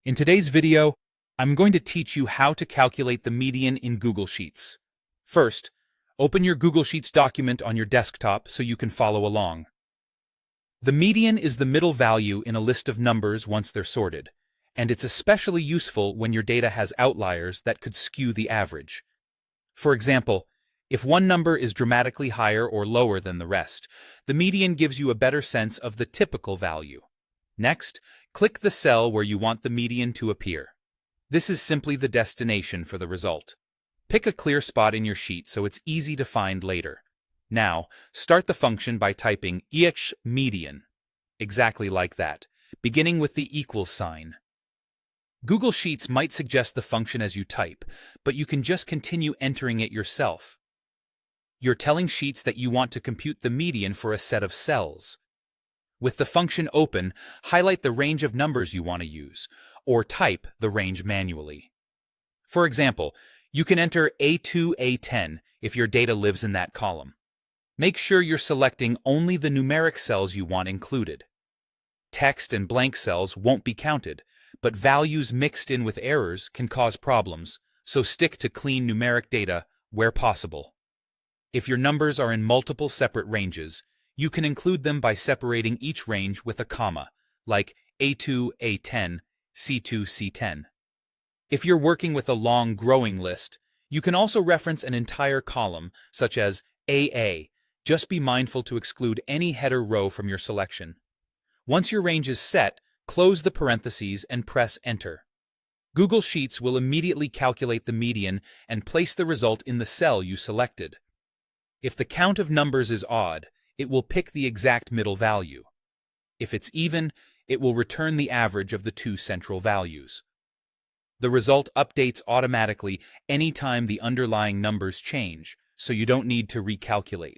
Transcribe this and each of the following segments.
In today's video, I'm going to teach you how to calculate the median in Google Sheets. First, open your Google Sheets document on your desktop so you can follow along. The median is the middle value in a list of numbers once they're sorted, and it's especially useful when your data has outliers that could skew the average. For example, if one number is dramatically higher or lower than the rest, the median gives you a better sense of the typical value. Next, click the cell where you want the median to appear. This is simply the destination for the result. Pick a clear spot in your sheet so it's easy to find later. Now, start the function by typing median, exactly like that, beginning with the equals sign. Google Sheets might suggest the function as you type, but you can just continue entering it yourself. You're telling Sheets that you want to compute the median for a set of cells. With the function open, highlight the range of numbers you want to use, or type the range manually. For example, you can enter A2, A10 if your data lives in that column. Make sure you're selecting only the numeric cells you want included. Text and blank cells won't be counted, but values mixed in with errors can cause problems, so stick to clean numeric data where possible. If your numbers are in multiple separate ranges, you can include them by separating each range with a comma, like A2, A10, C2, C10. If you're working with a long growing list, you can also reference an entire column, such as AA. Just be mindful to exclude any header row from your selection. Once your range is set, close the parentheses and press Enter. Google Sheets will immediately calculate the median and place the result in the cell you selected. If the count of numbers is odd, it will pick the exact middle value. If it's even, it will return the average of the two central values. The result updates automatically anytime the underlying numbers change, so you don't need to recalculate.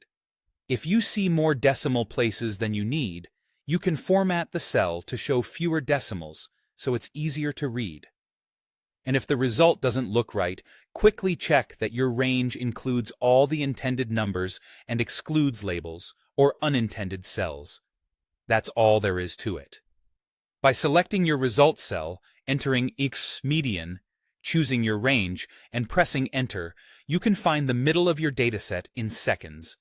If you see more decimal places than you need, you can format the cell to show fewer decimals, so it's easier to read. And if the result doesn't look right, quickly check that your range includes all the intended numbers and excludes labels or unintended cells. That's all there is to it. By selecting your result cell, entering median, choosing your range, and pressing Enter, you can find the middle of your dataset in seconds.